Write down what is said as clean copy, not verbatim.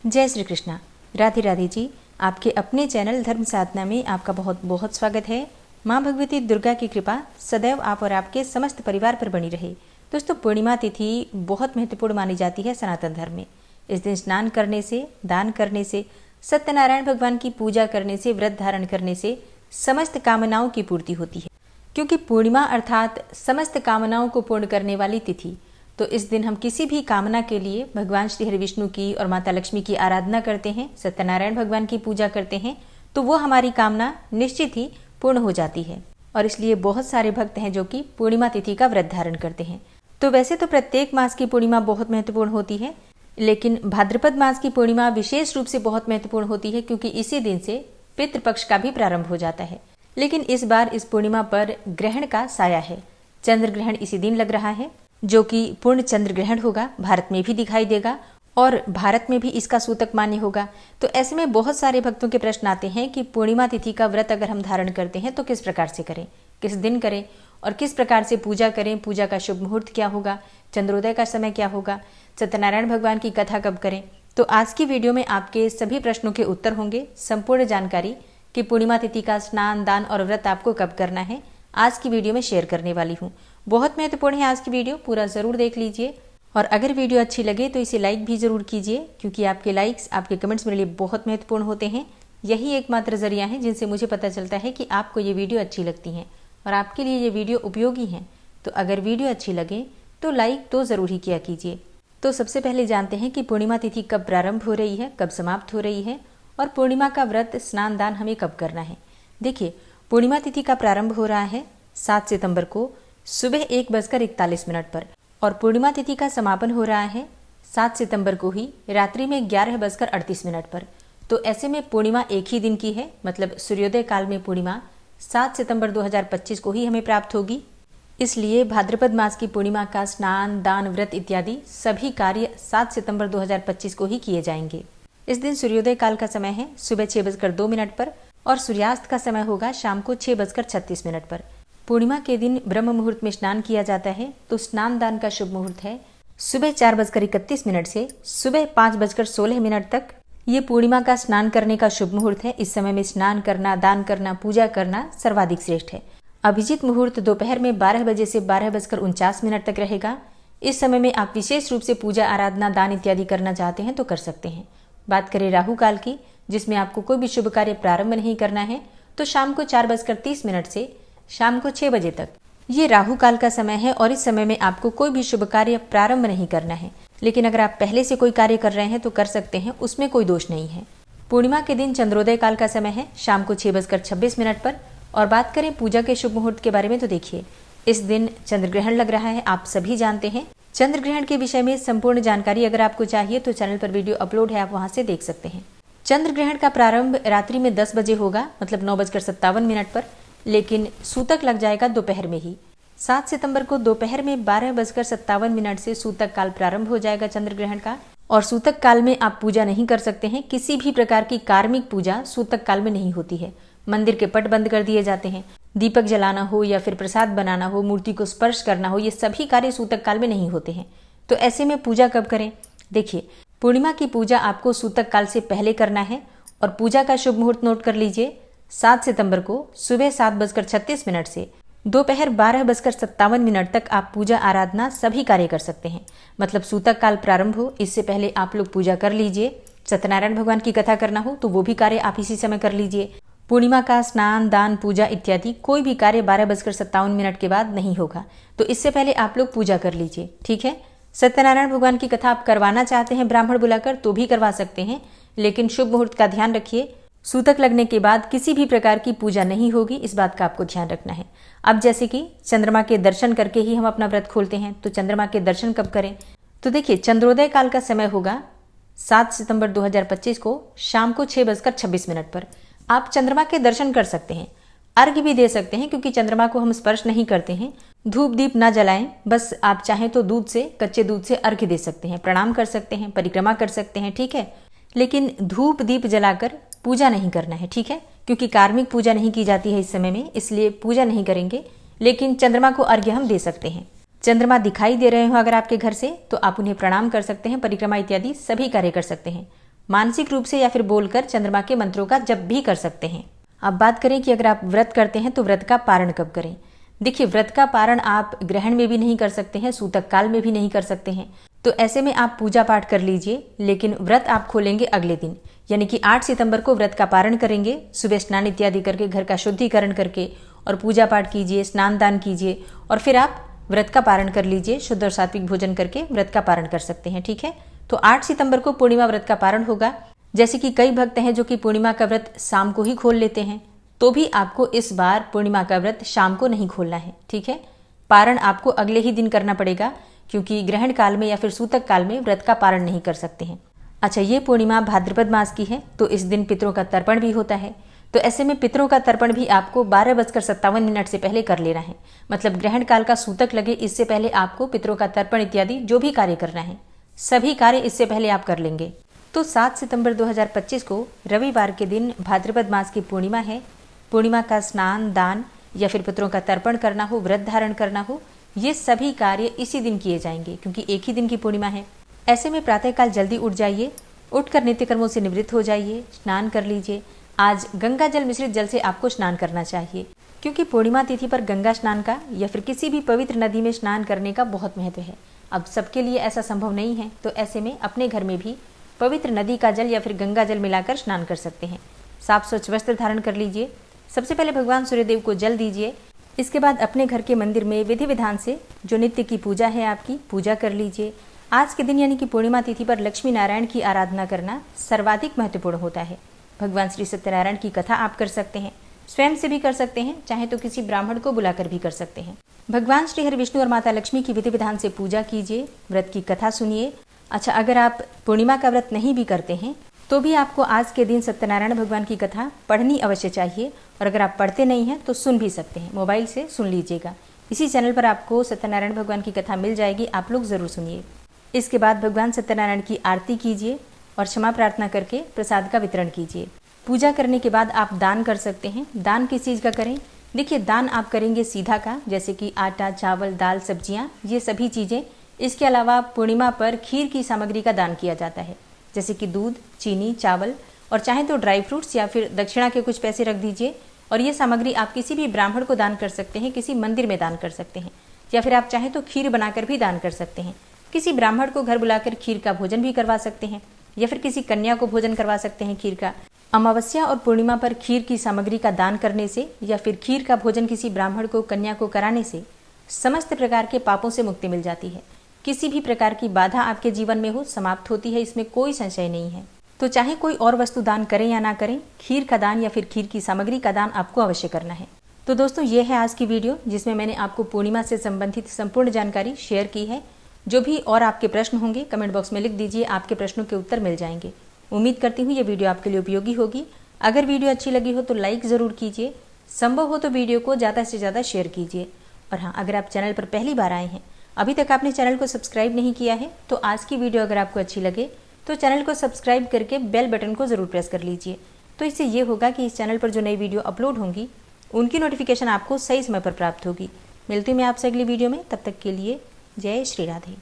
जय श्री कृष्णा। राधे राधे जी। आपके अपने चैनल धर्म साधना में आपका बहुत बहुत स्वागत है। माँ भगवती दुर्गा की कृपा सदैव आप और आपके समस्त परिवार पर बनी रहे। दोस्तों, पूर्णिमा तिथि बहुत महत्वपूर्ण मानी जाती है सनातन धर्म में। इस दिन स्नान करने से, दान करने से, सत्यनारायण भगवान की पूजा करने से, व्रत धारण करने से समस्त कामनाओं की पूर्ति होती है, क्योंकि पूर्णिमा अर्थात समस्त कामनाओं को पूर्ण करने वाली तिथि। तो इस दिन हम किसी भी कामना के लिए भगवान श्री हरि विष्णु की और माता लक्ष्मी की आराधना करते हैं, सत्यनारायण भगवान की पूजा करते हैं, तो वो हमारी कामना निश्चित ही पूर्ण हो जाती है। और इसलिए बहुत सारे भक्त हैं जो कि पूर्णिमा तिथि का व्रत धारण करते हैं। तो वैसे तो प्रत्येक मास की पूर्णिमा बहुत महत्वपूर्ण होती है, लेकिन भाद्रपद मास की पूर्णिमा विशेष रूप से बहुत महत्वपूर्ण होती है, क्योंकि इसी दिन से पितृपक्ष का भी प्रारंभ हो जाता है। लेकिन इस बार इस पूर्णिमा पर ग्रहण का साया है। चंद्र ग्रहण इसी दिन लग रहा है, जो कि पूर्ण चंद्र ग्रहण होगा। भारत में भी दिखाई देगा और भारत में भी इसका सूतक मान्य होगा। तो ऐसे में बहुत सारे भक्तों के प्रश्न आते हैं कि पूर्णिमा तिथि का व्रत अगर हम धारण करते हैं तो किस प्रकार से करें, किस दिन करें और किस प्रकार से पूजा करें, पूजा का शुभ मुहूर्त क्या होगा, चंद्रोदय का समय क्या होगा, सत्यनारायण भगवान की कथा कब करें। तो आज की वीडियो में आपके सभी प्रश्नों के उत्तर होंगे, संपूर्ण जानकारी कि पूर्णिमा तिथि का स्नान, दान और व्रत आपको कब करना है आज की वीडियो में शेयर करने वाली हूँ। बहुत महत्वपूर्ण है आज की वीडियो, पूरा जरूर देख लीजिए। और अगर वीडियो अच्छी लगे तो इसे लाइक भी जरूर कीजिए, क्योंकि आपके लाइक्स, आपके कमेंट्स मेरे लिए बहुत महत्वपूर्ण होते हैं। यही एकमात्र जरिया है जिनसे मुझे पता चलता है कि आपको ये वीडियो अच्छी लगती हैं और आपके लिए ये वीडियो उपयोगी है। तो अगर वीडियो अच्छी लगे तो लाइक तो जरूर ही किया कीजिए। तो सबसे पहले जानते हैं कि पूर्णिमा तिथि कब प्रारंभ हो रही है, कब समाप्त हो रही है और पूर्णिमा का व्रत, स्नान, दान हमें कब करना है। देखिए, पूर्णिमा तिथि का प्रारंभ हो रहा है 7 सितंबर को सुबह 1:41 पर और पूर्णिमा तिथि का समापन हो रहा है 7 सितंबर को ही रात्रि में 11:38 पर। तो ऐसे में पूर्णिमा एक ही दिन की है, मतलब सूर्योदय काल में पूर्णिमा 7 सितंबर 2025 को ही हमें प्राप्त होगी। इसलिए भाद्रपद मास की पूर्णिमा का स्नान, दान, व्रत इत्यादि सभी कार्य 7 सितंबर 2025 को ही किए जाएंगे। इस दिन सूर्योदय काल का समय है सुबह 6:02 पर और सूर्यास्त का समय होगा शाम को 6:36 पर। पूर्णिमा के दिन ब्रह्म मुहूर्त में स्नान किया जाता है। तो स्नान दान का शुभ मुहूर्त है सुबह 4:31 से सुबह 5:16 तक। ये पूर्णिमा का स्नान करने का शुभ मुहूर्त है। इस समय में स्नान करना, दान करना, पूजा करना सर्वाधिक श्रेष्ठ है। अभिजीत मुहूर्त दोपहर में 12 बजे से 12:49 तक रहेगा। इस समय में आप विशेष रूप से पूजा, आराधना, दान इत्यादि करना चाहते हैं तो कर सकते हैं। बात करें राहु काल की, जिसमें आपको कोई भी शुभ कार्य प्रारंभ नहीं करना है, तो शाम को 4:30 से शाम को 6 बजे तक ये राहु काल का समय है और इस समय में आपको कोई भी शुभ कार्य प्रारंभ नहीं करना है। लेकिन अगर आप पहले से कोई कार्य कर रहे हैं तो कर सकते हैं, उसमें कोई दोष नहीं है। पूर्णिमा के दिन चंद्रोदय काल का समय है शाम को 6:26 पर। और बात करें पूजा के शुभ मुहूर्त के बारे में, तो देखिए, इस दिन चंद्र ग्रहण लग रहा है, आप सभी जानते हैं। चंद्र ग्रहण के विषय में संपूर्ण जानकारी अगर आपको चाहिए तो चैनल पर वीडियो अपलोड है, आप वहां से देख सकते हैं। चंद्र ग्रहण का प्रारंभ रात्रि में 10 बजे होगा, मतलब 9:57 पर, लेकिन सूतक लग जाएगा दोपहर में ही। 7 सितंबर को दोपहर में 12:57 से सूतक काल प्रारंभ हो जाएगा चंद्र ग्रहण का। और सूतक काल में आप पूजा नहीं कर सकते हैं। किसी भी प्रकार की कार्मिक पूजा सूतक काल में नहीं होती है। मंदिर के पट बंद कर दिए जाते हैं। दीपक जलाना हो या फिर प्रसाद बनाना हो, मूर्ति को स्पर्श करना हो, ये सभी कार्य सूतक काल में नहीं होते हैं। तो ऐसे में पूजा कब करें? देखिए, पूर्णिमा की पूजा आपको सूतक काल से पहले करना है और पूजा का शुभ मुहूर्त नोट कर लीजिए। 7 सितंबर को सुबह 7:36 से दोपहर 12:57 तक आप पूजा, आराधना सभी कार्य कर सकते हैं। मतलब सूतक काल प्रारंभ हो इससे पहले आप लोग पूजा कर लीजिए। सत्यनारायण भगवान की कथा करना हो तो वो भी कार्य आप इसी समय कर लीजिए। पूर्णिमा का स्नान, दान, पूजा इत्यादि कोई भी कार्य 12:57 के बाद नहीं होगा। तो इससे पहले आप लोग पूजा कर लीजिए, ठीक है। सत्यनारायण भगवान की कथा आप करवाना चाहते हैं ब्राह्मण बुलाकर तो भी करवा सकते हैं, लेकिन शुभ मुहूर्त का ध्यान रखिए। सूतक लगने के बाद किसी भी प्रकार की पूजा नहीं होगी, इस बात का आपको ध्यान रखना है। अब जैसे कि चंद्रमा के दर्शन करके ही हम अपना व्रत खोलते हैं, तो चंद्रमा के दर्शन कब करें? तो देखिए, चंद्रोदय काल का समय होगा 7 सितंबर 2025 को शाम को 6:26 पर। आप चंद्रमा के दर्शन कर सकते हैं, अर्घ्य भी दे सकते हैं, क्योंकि चंद्रमा को हम स्पर्श नहीं करते हैं। धूप दीप ना जलाएं, बस आप चाहें तो दूध से, कच्चे दूध से अर्घ्य दे सकते हैं, प्रणाम कर सकते हैं, परिक्रमा कर सकते हैं, ठीक है। लेकिन धूप दीप जलाकर पूजा नहीं करना है, ठीक है, क्योंकि कार्मिक पूजा नहीं की जाती है इस समय में, इसलिए पूजा नहीं करेंगे। लेकिन चंद्रमा को अर्घ्य हम दे सकते हैं। चंद्रमा दिखाई दे रहे हो अगर आपके घर से, तो आप उन्हें प्रणाम कर सकते हैं, परिक्रमा इत्यादि सभी कार्य कर सकते हैं। मानसिक रूप से या फिर बोलकर चंद्रमा के मंत्रों का जप भी कर सकते हैं। अब बात करें कि अगर आप व्रत करते हैं तो व्रत का पारण कब करें। देखिए, व्रत का पारण आप ग्रहण में भी नहीं कर सकते हैं, सूतक काल में भी नहीं कर सकते हैं। तो ऐसे में आप पूजा पाठ कर लीजिए, लेकिन व्रत आप खोलेंगे अगले दिन, यानी कि 8 सितंबर को व्रत का पारण करेंगे। सुबह स्नान इत्यादि करके, घर का शुद्धिकरण करके और पूजा पाठ कीजिए, स्नान दान कीजिए और फिर आप व्रत का पारण कर लीजिए। शुद्ध और सात्विक भोजन करके व्रत का पारण कर सकते हैं। ठीक है, तो 8 सितंबर को पूर्णिमा व्रत का पारण होगा। जैसे कि कई भक्त हैं जो कि पूर्णिमा का व्रत शाम को ही खोल लेते हैं, तो भी आपको इस बार पूर्णिमा का व्रत शाम को नहीं खोलना है। ठीक है, पारण आपको अगले ही दिन करना पड़ेगा, क्योंकि ग्रहण काल में या फिर सूतक काल में व्रत का पारण नहीं कर सकते हैं। अच्छा, ये पूर्णिमा भाद्रपद मास की है, तो इस दिन पितरों का तर्पण भी होता है। तो ऐसे में पितरों का तर्पण भी आपको 12:57 से पहले कर लेना है। मतलब ग्रहण काल का सूतक लगे इससे पहले आपको पितरों का तर्पण इत्यादि जो भी कार्य करना है, सभी कार्य इससे पहले आप कर लेंगे। तो 7 सितंबर 2025 को रविवार के दिन भाद्रपद मास की पूर्णिमा है। पूर्णिमा का स्नान दान या फिर पितरों का तर्पण करना हो, व्रत धारण करना हो, ये सभी कार्य इसी दिन किए जाएंगे, क्योंकि एक ही दिन की पूर्णिमा है। ऐसे में प्रातःकाल जल्दी उठ जाइए, उठकर नित्य कर्मों से निवृत्त हो जाइए, स्नान कर लीजिए। आज गंगा जल मिश्रित जल से आपको स्नान करना चाहिए, क्योंकि पूर्णिमा तिथि पर गंगा स्नान का या फिर किसी भी पवित्र नदी में स्नान करने का बहुत महत्व है। अब सबके लिए ऐसा संभव नहीं है, तो ऐसे में अपने घर में भी पवित्र नदी का जल या फिर गंगा जल मिलाकर स्नान कर सकते हैं। साफ स्वच्छ वस्त्र धारण कर लीजिए। सबसे पहले भगवान सूर्यदेव को जल दीजिए। इसके बाद अपने घर के मंदिर में विधि विधान से जो नित्य की पूजा है आपकी पूजा कर लीजिए। आज के दिन यानी कि पूर्णिमा तिथि पर लक्ष्मी नारायण की आराधना करना सर्वाधिक महत्वपूर्ण होता है। भगवान श्री सत्यनारायण की कथा आप कर सकते हैं, स्वयं से भी कर सकते हैं, चाहे तो किसी ब्राह्मण को बुलाकर भी कर सकते हैं। भगवान श्री हरि विष्णु और माता लक्ष्मी की विधि विधान से पूजा कीजिए, व्रत की कथा सुनिए। अच्छा, अगर आप पूर्णिमा का व्रत नहीं भी करते हैं तो भी आपको आज के दिन सत्यनारायण भगवान की कथा पढ़नी अवश्य चाहिए, और अगर आप पढ़ते नहीं हैं तो सुन भी सकते हैं, मोबाइल से सुन लीजिएगा। इसी चैनल पर आपको सत्यनारायण भगवान की कथा मिल जाएगी, आप लोग जरूर सुनिए। इसके बाद भगवान सत्यनारायण की आरती कीजिए और क्षमा प्रार्थना करके प्रसाद का वितरण कीजिए। पूजा करने के बाद आप दान कर सकते हैं। दान किस चीज़ का करें? देखिए, दान आप करेंगे सीधा का, जैसे कि आटा, चावल, दाल, सब्जियां, ये सभी चीज़ें। इसके अलावा पूर्णिमा पर खीर की सामग्री का दान किया जाता है, जैसे कि दूध, चीनी, चावल और चाहे तो ड्राई फ्रूट्स या फिर दक्षिणा के कुछ पैसे रख दीजिए। और ये सामग्री आप किसी भी ब्राह्मण को दान कर सकते हैं, किसी मंदिर में दान कर सकते हैं, या फिर आप चाहें तो खीर बनाकर भी दान कर सकते हैं। किसी ब्राह्मण को घर बुलाकर खीर का भोजन भी करवा सकते हैं, या फिर किसी कन्या को भोजन करवा सकते हैं खीर का। अमावस्या और पूर्णिमा पर खीर की सामग्री का दान करने से या फिर खीर का भोजन किसी ब्राह्मण को, कन्या को कराने से समस्त प्रकार के पापों से मुक्ति मिल जाती है। किसी भी प्रकार की बाधा आपके जीवन में हो, समाप्त होती है, इसमें कोई संशय नहीं है। तो चाहे कोई और वस्तु दान करें या ना करें, खीर का दान या फिर खीर की सामग्री का दान आपको अवश्य करना है। तो दोस्तों, ये है आज की वीडियो, जिसमें मैंने आपको पूर्णिमा से संबंधित संपूर्ण जानकारी शेयर की है। जो भी और आपके प्रश्न होंगे कमेंट बॉक्स में लिख दीजिए, आपके प्रश्नों के उत्तर मिल जाएंगे। उम्मीद करती हूँ ये वीडियो आपके लिए उपयोगी होगी। अगर वीडियो अच्छी लगी हो तो लाइक ज़रूर कीजिए, संभव हो तो वीडियो को ज़्यादा से ज़्यादा शेयर कीजिए। और हाँ, अगर आप चैनल पर पहली बार आए हैं, अभी तक आपने चैनल को सब्सक्राइब नहीं किया है, तो आज की वीडियो अगर आपको अच्छी लगे तो चैनल को सब्सक्राइब करके बेल बटन को ज़रूर प्रेस कर लीजिए। तो इससे ये होगा कि इस चैनल पर जो नई वीडियो अपलोड होंगी उनकी नोटिफिकेशन आपको सही समय पर प्राप्त होगी। मिलती हूँ मैं आपसे अगली वीडियो में, तब तक के लिए जय श्री राधे।